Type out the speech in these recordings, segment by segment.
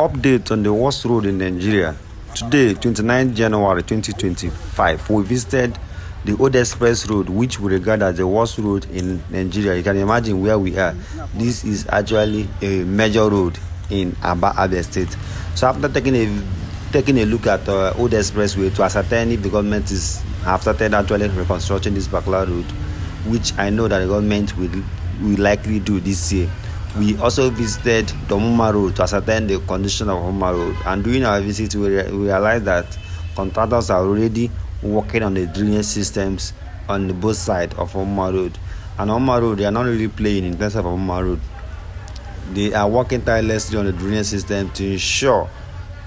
Update on the worst road in Nigeria. Today, 29 January 2025, we visited the Old Express Road, which we regard as the worst road in Nigeria. You can imagine where we are. This is actually a major road in Abia State. So after taking a look at Old Expressway to ascertain if the government have started actually reconstructing this particular road, which I know that the government will likely do this year. We also visited the Omuma Road to ascertain the condition of Omuma Road, and during our visit we realized that contractors are already working on the drainage systems on the both sides of Omuma Road. And Omuma Road, they are not really playing in terms of Omuma Road. They are working tirelessly on the drainage system to ensure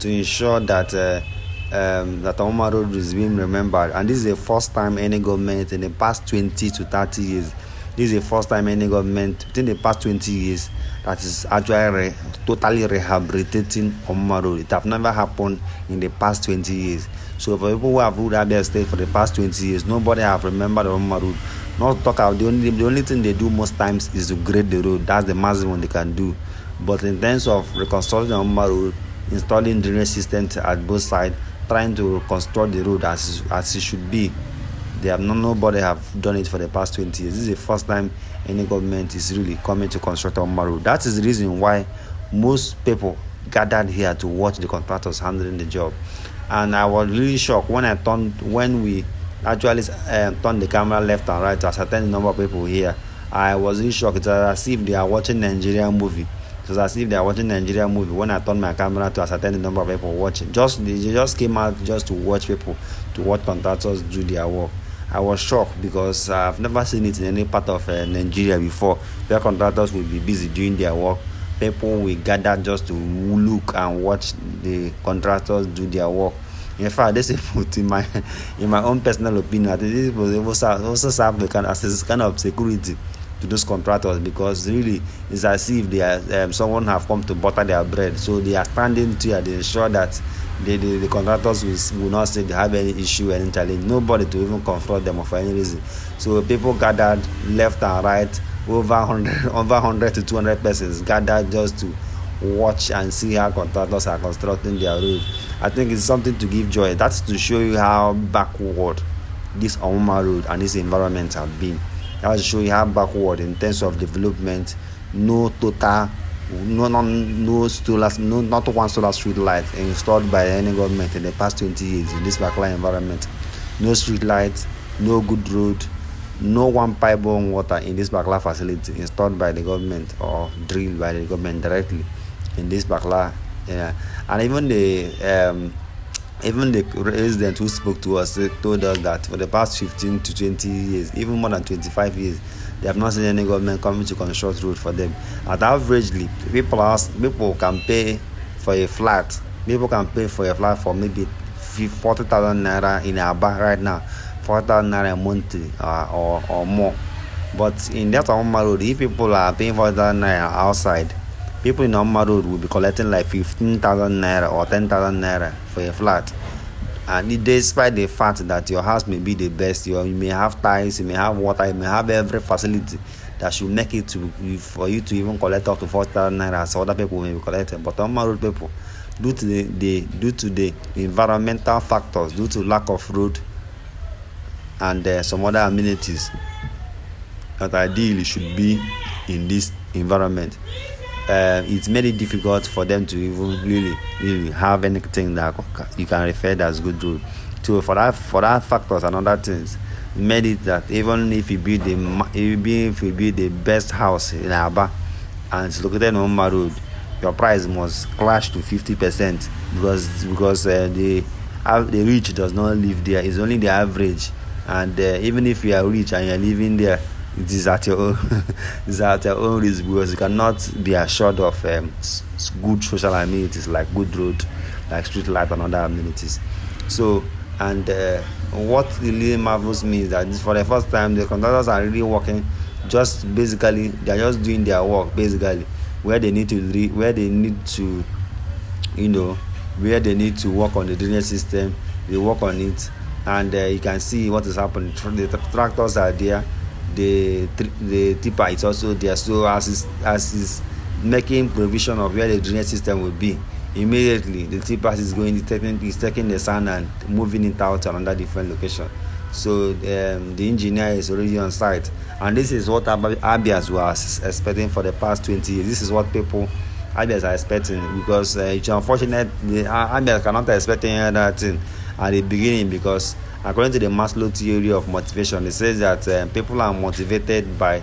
that that Omuma Road is being remembered. And this is the first time any government in the past 20 to 30 years, this is the first time any government within the past 20 years that is actually totally rehabilitating Omuma Road. It have never happened in the past 20 years. So for people who have ruled Abia State for the past 20 years, nobody have remembered Omuma Road. Not to talk about the only thing they do most times is to grade the road. That's the maximum they can do. But in terms of reconstructing Omuma Road, installing drainage systems at both sides, trying to reconstruct the road as it should be, nobody have done it for the past 20 years. This is the first time any government is really coming to construct Omuma Road. That is the reason why most people gathered here to watch the contractors handling the job. And I was really shocked when we actually turned the camera left and right to ascertain the number of people here. I was really shocked. It was as if they are watching Nigerian movie. It was as if they are watching Nigerian movie when I turned my camera to ascertain the number of people watching. They just came out just to watch contractors do their work. I was shocked because I've never seen it in any part of Nigeria before, where contractors will be busy doing their work. People will gather just to look and watch the contractors do their work. In fact, this is in my own personal opinion, I think this was also serve as kind of security to those contractors, because really it's as if they are someone have come to butter their bread. So they are standing to ensure that the contractors will not say they have any issue, any challenge, nobody to even confront them for any reason. So people gathered left and right, over 100 to 200 persons gathered just to watch and see how contractors are constructing their road. I think it's something to give joy. That's to show you how backward this Omuma Road and this environment have been. That will show you how backward in terms of development. Not one solar street light installed by any government in the past 20 years in this particular environment. No street lights, no good road, no one pipe-borne water in this particular facility installed by the government or drilled by the government directly in this particular. And even the residents who spoke to us told us that for the past 15 to 20 years, even more than 25 years, they have not seen any government coming to construct road for them. At averagely, people can pay for a flat. People can pay for a flat for maybe 40,000 naira in Aba right now, 40,000 naira a month or more. But in that Omuma Road, if people are paying 40,000 naira outside, people in Omuma Road will be collecting like 15,000 naira or 10,000 naira for a flat. And despite the fact that your house may be the best, you may have tiles, you may have water, you may have every facility that should make it for you to even collect up to 40,000 naira as other people may be collecting. But Omuma Road people, due to the environmental factors, due to lack of road and some other amenities that ideally should be in this environment, it's made it difficult for them to even really have anything that you can refer to as good road. So for that factors and other things, made it that even if you build the best house in Aba and it's located on Omuma Road, your price must clash to 50% because the rich does not live there. It's only the average, and even if you are rich and you are living there, it is at your own risk, because you cannot be assured of good social amenities like good road, like street light and other amenities. So, and what really marvels me is that for the first time the contractors are really working. Just basically, they are just doing their work basically where they need to work on the drainage system. They work on it, and you can see what is happening. The tractors are there. The tipper is also there. So as is making provision of where the drainage system will be, immediately the tippers is going, is taking the sand and moving it out to another different location. So the engineer is already on site, and this is what Abias was expecting for the past 20 years. This is what people Abias are expecting, because it's unfortunate the Abias cannot expect any other thing at the beginning, because according to the Maslow theory of motivation, it says that people are motivated by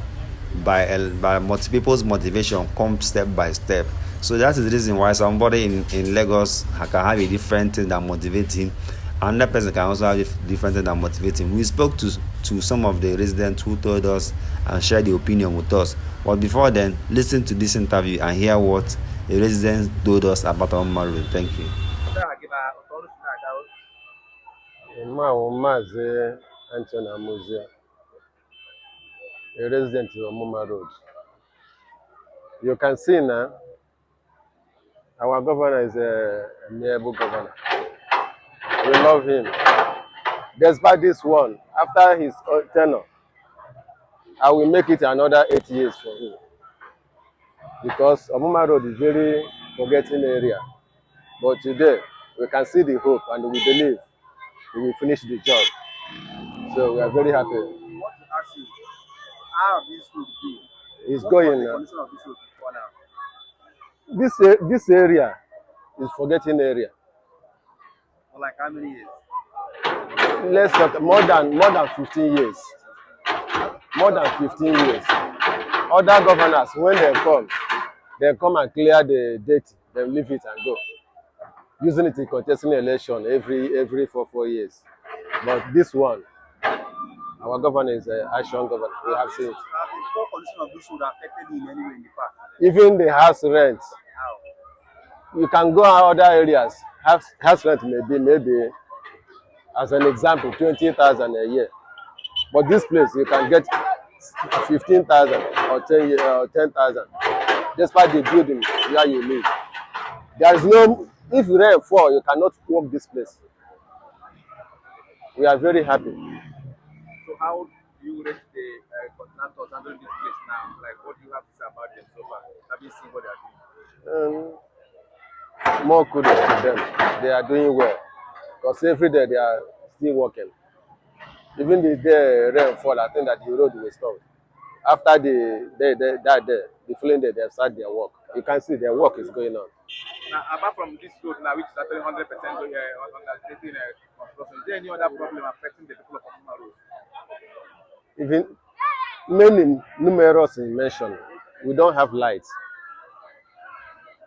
people's motivation comes step by step. So that is the reason why somebody in Lagos can have a different thing that motivates him. Another person can also have a different thing that motivates him. We spoke to some of the residents who told us and shared the opinion with us. But before then, listen to this interview and hear what a resident told us about Omuma Road. Thank you. Omuma a resident of Omuma Road. You can see now, our governor is a amiable governor. We love him. Despite this one, after his tenure, I will make it another 8 years for him. Because Omuma Road is very forgetting area. But today, we can see the hope and we believe we will finish the job. So we are very happy. I want to ask you, how this road be? It's What was going the now. condition of this road before now? This area is forgetting area. For like how many years? Let's talk more than 15 years. More than 15 years. Other governors, when they come and clear the date, they leave it and go. Using it in contesting election every 4 years. But this one, our governor is an action governor. We have seen it. Have the poor condition of this road affected you in any way in the past? Even the house rent, How? you can go out other areas. House rent maybe as an example, 20,000 a year. But this place, you can get 15,000 or 10,000, despite the building where you live. There is no, if rain fall, you cannot walk this place. We are very happy. So how do you rate the contractors handling this place now? Like, what do you have to say about them so far? Have you seen what they are doing? More kudos to them. They are doing well. Because every day they are still working. Even the day rain fall, I think that the road will stop. After the following day, they start their work. You can see their work is going on. Now, apart from this road now, which is actually 100% undertaking construction, is there any other problem affecting the people of Omuma Road? Even many numerous mentioned, we don't have lights.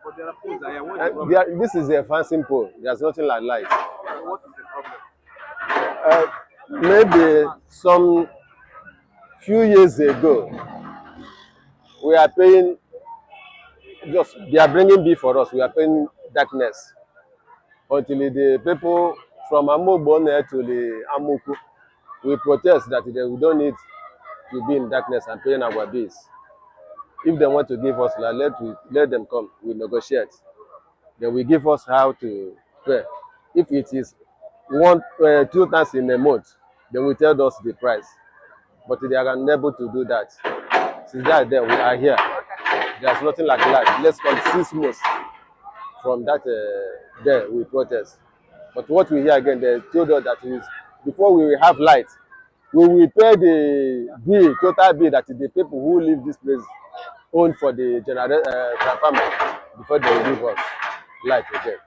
But there are poles here. What is the problem? This is a fancy pole. There's nothing like light. What is the problem? Maybe some few years ago, we are paying, just they are bringing beef for us. We are paying darkness until the people from Amobone to the Amuku, we protest that we don't need to be in darkness and paying our bills. If they want to give us, let them come. We negotiate. Then we give us how to pay. If it is 2 times in a month, then we tell us the price. But they are unable to do that. Since that day, we are here. There's nothing like that. Let's call 6 months from that day we protest. But what we hear again, they told us that before we will have light, we will pay the bill, total bill that the people who live this place own for the transformer before they will give us light again.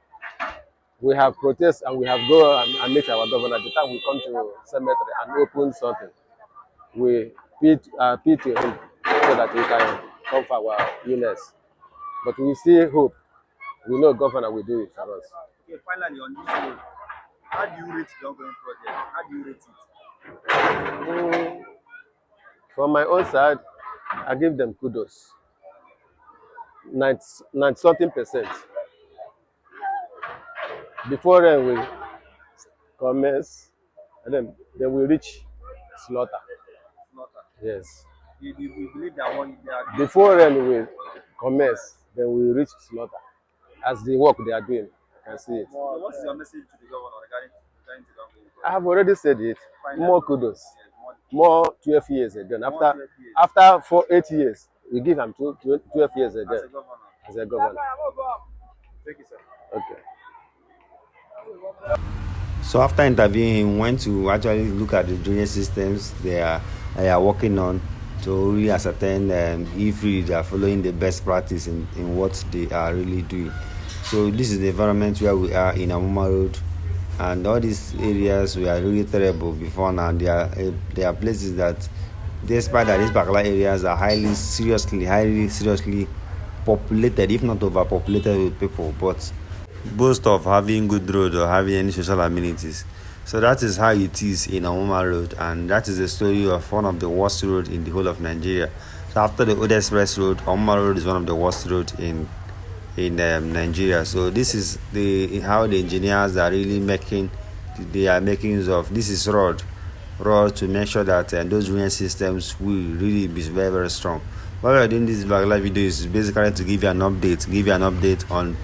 We have protest and we have go and meet our governor. The time we come to cemetery and open something, we pay to him so that we can come for our illness. But we still hope. We know governor will do it for us. Okay, finally on this road, how do you rate the ongoing project? How do you rate it? From my own side, I give them kudos. 90 something percent. Before rain will commence, and then we reach slaughter. Slaughter. Yes. You believe that one they are doing? Before rain will commence, then we reach slaughter. As the work they are doing, I can see it. So what is your message to the governor regarding the ongoing project? I have already said it. Finally. More kudos. Yes, More 12 years again. More 12 years. After 8 years, we give them 12 years again as a governor. as a governor. Thank you, sir. Okay. So after interviewing him, went to actually look at the drainage systems they are working on to really ascertain if really they are following the best practice in what they are really doing. So this is the environment where we are in Omuma Road, and all these areas were really terrible before now. There are places that, despite that these particular areas are highly seriously populated, if not overpopulated with people, but boast of having good road or having any social amenities. So that is how it is in Omuma Road, and that is the story of one of the worst roads in the whole of Nigeria. So after the Old Express Road, Omuma Road is one of the worst roads in Nigeria. So this is the how the engineers are really making they are making use of this is road to make sure that those drainage systems will really be very very strong. What we are doing this particular video is basically to give you an update on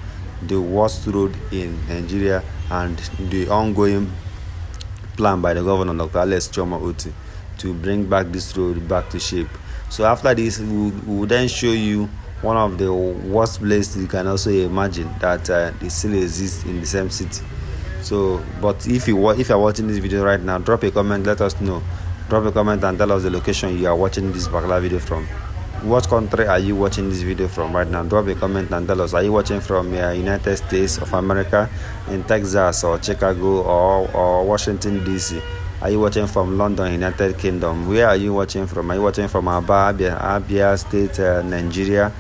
the worst road in Nigeria and the ongoing plan by the governor, Dr. Alex Choma Oti, to bring back this road back to shape. So after this, we will then show you one of the worst places you can also imagine that it still exists in the same city. So, but if you are watching this video right now, drop a comment, let us know. Drop a comment and tell us the location you are watching this particular video from. What country are you watching this video from right now? Drop a comment and tell us. Are you watching from United States of America, in Texas or Chicago or Washington DC? Are you watching from London, United Kingdom? Where are you watching from? Are you watching from Abia State, Nigeria?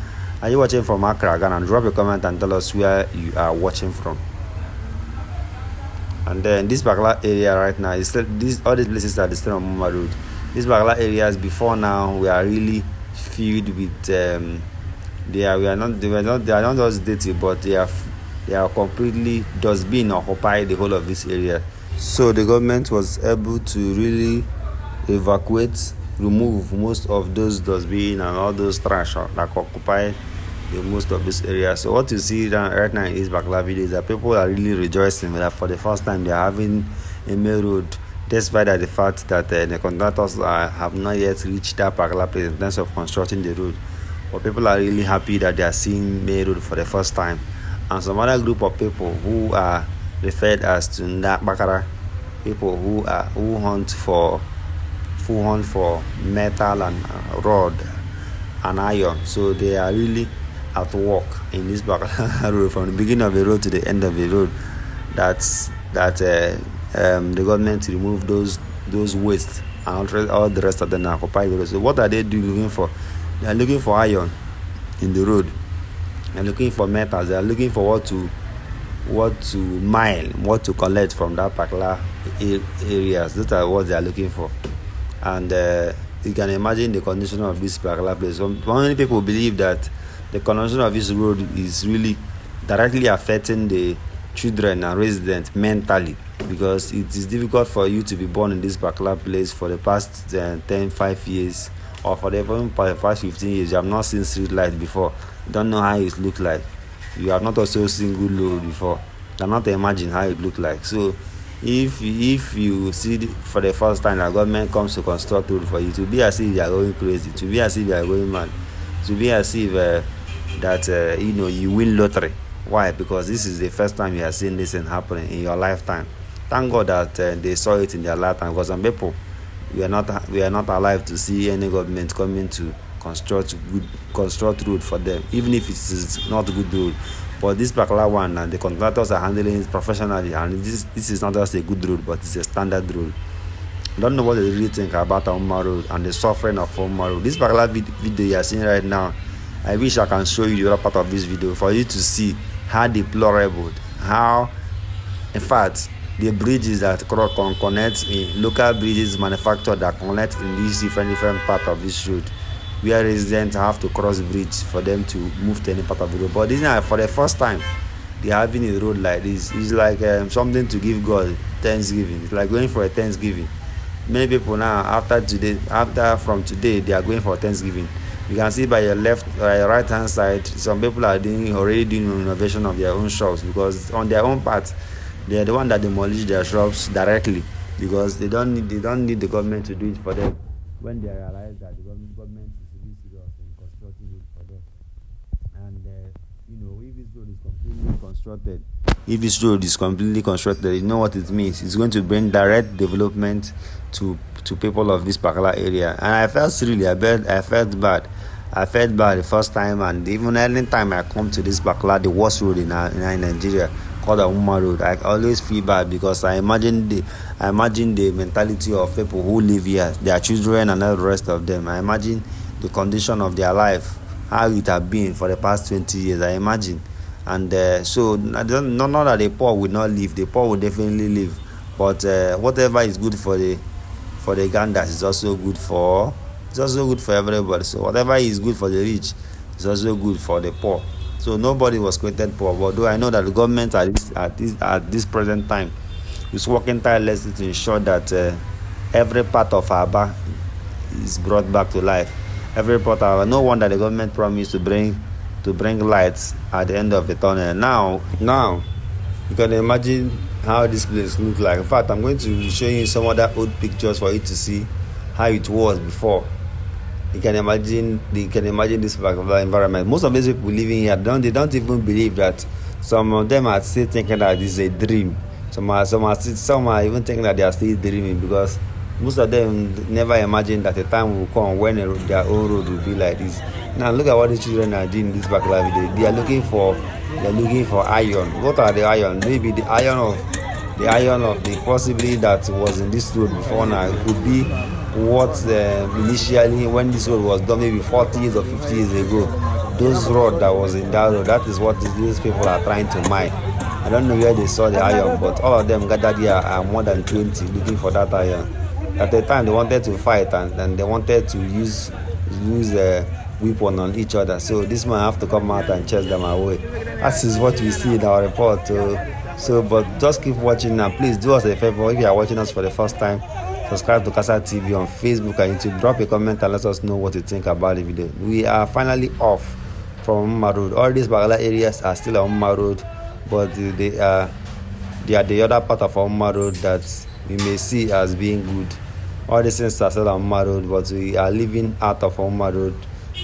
Are you watching from Accra, Ghana? Drop a comment and tell us where you are watching from. And then this particular area right now is still all these places are still on Omuma Road. These particular areas before now we are really filled with they are not just dirty, but they are completely dustbin occupy the whole of this area. So the government was able to really remove most of those dustbin and all those trash that occupy the most of this area. So what you see right now in this particular video is that people are really rejoicing that for the first time they are having a main road, despite the fact that the contractors have not yet reached that particular place in terms of constructing the road. But people are really happy that they are seeing main road for the first time. And some other group of people who are referred as to Bakara, people who hunt for metal and rod and iron. So they are really at work in this road from the beginning of the road to the end of the road. The government remove those wastes and all the rest of them occupy the road. So what are they looking for? They are looking for iron in the road. They are looking for metals. They are looking for what to mine, what to collect from that particular areas. Those are what they are looking for. And you can imagine the condition of this particular place. So many people believe that the condition of this road is really directly affecting the children and residents mentally, because it is difficult for you to be born in this particular place for the past 5 years, or for the past 15 years. You have not seen street light before. You don't know how it looks like. You have not also seen good road before. You cannot imagine how it looks like. So if you see for the first time that government comes to construct road for you, to be as if you are going crazy, to be as if you are going mad, to be as if you win lottery. Why? Because this is the first time you are seeing this thing happening in your lifetime. Thank God that they saw it in their lifetime, because some people we are not alive to see any government coming to construct road for them, even if it is not good road. But this particular one, and the contractors are handling it professionally, and this is not just a good road, but it's a standard road. I don't know what they really think about Omuma Road and the suffering of Omuma Road. This particular video you are seeing right now, I wish I can show you the other part of this video for you to see how deplorable, how, in fact, the bridges that connect in local bridges manufactured that connect in these different part of this road, where residents have to cross bridge for them to move to any part of the road. But this is for the first time they are having a road like this. It's like something to give God Thanksgiving. It's like going for a Thanksgiving. Many people now from today they are going for Thanksgiving. You can see by your right hand side, some people are already doing renovation of their own shops, because on their own part they are the one that demolish their shops directly, because they don't need the government to do it for them, when they realize that the government is really serious in constructing it for them. And if this road is completely constructed, you know what it means. It's going to bring direct development to people of this particular area. And I felt really, I felt bad. I felt bad the first time, and even any time I come to this particular, the worst road in Nigeria, called the Omuma Road, I always feel bad because I imagine the mentality of people who live here, their children and all the rest of them. I imagine the condition of their life, how it have been for the past 20 years. I imagine, and so I don't, not that the poor will not live. The poor will definitely live, but whatever is good for the Gandas is also good for everybody. So whatever is good for the rich is also good for the poor. So nobody was created poor. But though I know that the government at this present time is working tirelessly to ensure that every part of Aba is brought back to life. Every part of Aba. No wonder the government promised to bring lights at the end of the tunnel. Now you can imagine how this place looks like. In fact, I'm going to show you some other old pictures for you to see how it was before. You can imagine this particular environment. Most of these people living here they don't even believe that. Some of them are still thinking that this is a dream. Some are even thinking that they are still dreaming, because most of them never imagined that a time will come when their own road will be like this. Now look at what the children are doing in this particular video. They are looking for iron. What are the iron? Maybe the iron of the possibly that was in this road before now. It could be what initially when this road was done, maybe 40 years or 50 years ago. Those road that was in that road, that is what these people are trying to mine. I don't know where they saw the iron, but all of them gathered here are more than 20 looking for that iron. At the time they wanted to fight, and they wanted to use a weapon on each other. So this man have to come out and chase them away. That is what we see in our report. But just keep watching, and please do us a favor. If you are watching us for the first time, subscribe to Casa TV on Facebook and YouTube. Drop a comment and let us know what you think about the video. We are finally off from Omuma Road. All these Bagala areas are still on Omuma Road, but they are the other part of Omuma Road that we may see as being good. All these things are still on Omuma Road, but we are living out of Omuma Road.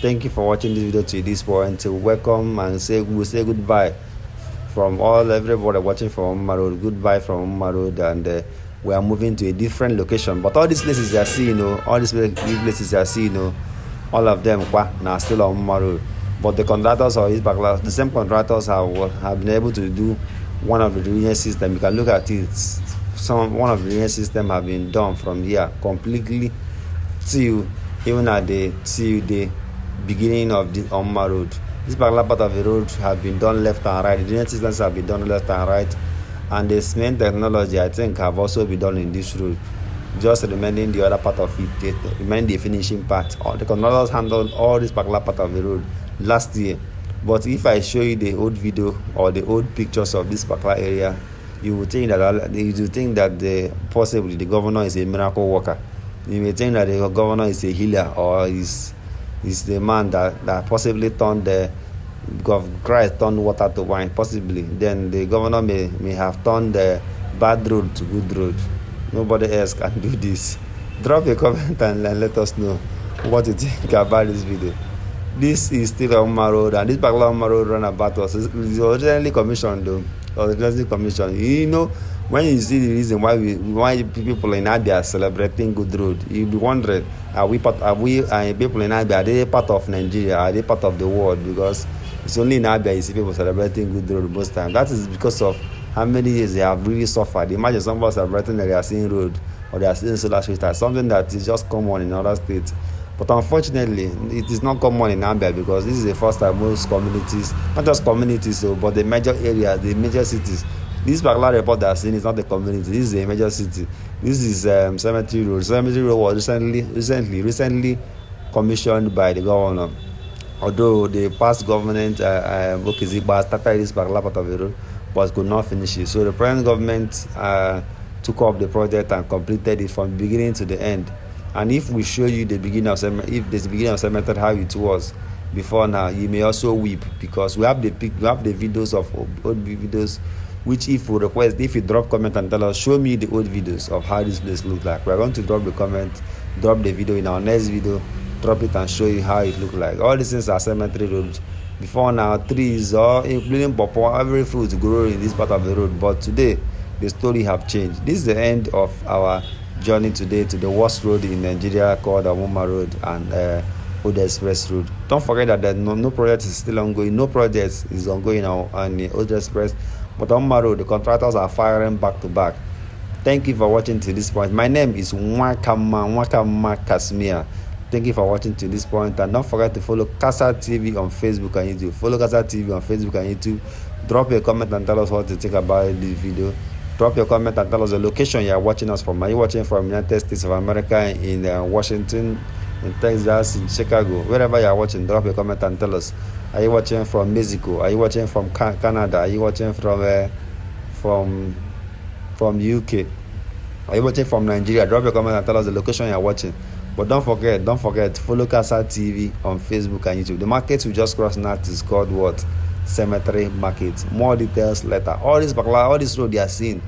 Thank you for watching this video to this point. Welcome, and we'll say goodbye from everybody watching from Omuma Road. Goodbye from Omuma Road, and we are moving to a different location. But all these places you are seeing, all of them now still on Omuma Road. But the contractors or the same contractors have been able to do one of the drainage system. You can look at it. One of the drainage system have been done from here completely till the beginning of the Omuma Road. This particular part of the road have been done left and right. The drainage systems have been done left and right, and the cement technology, I think, have also been done in this road. Just remaining the other part of it, remaining the finishing part. All the contractors handled all this particular part of the road last year. But if I show you the old video or the old pictures of this particular area, you will think that possibly the governor is a miracle worker. You may think that the governor is a healer, or is the man that possibly turned Christ turned water to wine, possibly. Then the governor may have turned the bad road to good road. Nobody else can do this. Drop a comment and let us know what you think about this video. This is still Omuma Road, and this particular Omuma Road runabout was originally commissioned though. When you see the reason why people in Abia are celebrating good road, you'll be wondering, are people in Abia, are they part of Nigeria? Are they part of the world? Because it's only in Abia you see people celebrating good road most times. That is because of how many years they have really suffered. Imagine somebody celebrating that they are seeing road or they are seeing solar street, something that is just common in other states. But unfortunately, it is not common in Abia, because this is the first time most communities, not just communities, but the major areas, the major cities. This particular report that I've seen is not a community. This is a major city. This is Cemetery Road. Cemetery Road was recently commissioned by the governor. Although the past government, Okizigba, started this particular part of the road, but could not finish it. So the present government took up the project and completed it from beginning to the end. And if we show you the beginning of cemetery, how it was before now, you may also weep, because we have the videos of old videos, which if you drop comment and tell us, show me the old videos of how this place looked like, we're going to drop the video in our next video, drop it and show you how it looked like. All these things are cemetery roads. Before now, trees or including pawpaw, every fruit grow in this part of the road. But today, the story have changed. This is the end of our journey today to the worst road in Nigeria called Omuma Road and Old Express Road. Don't forget that no project is still ongoing. No project is ongoing on the Old Express. But Omuma Road, the contractors are firing back to back. Thank you for watching to this point. My name is Nwakama Kasmia. Thank you for watching to this point, and don't forget to follow Casa TV on Facebook and YouTube. Follow Casa TV on Facebook and YouTube. Drop your comment and tell us what you think about this video. Drop your comment and tell us the location you are watching us from. Are you watching from United States of America, in Washington, in Texas, in Chicago? Wherever you are watching, drop your comment and tell us. Are you watching from Mexico? Are you watching from Canada? Are you watching from UK? Are you watching from Nigeria? Drop your comment and tell us the location you are watching. But don't forget, follow Casa TV on Facebook and YouTube. The market we just crossed now is called what? Cemetery Market. More details later. All this road you are seeing,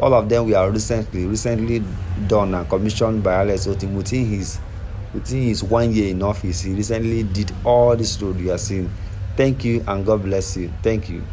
all of them we are recently done and commissioned by Alex Otim within his 1 year in office. He recently did all this road you are seeing. Thank you and God bless you. Thank you.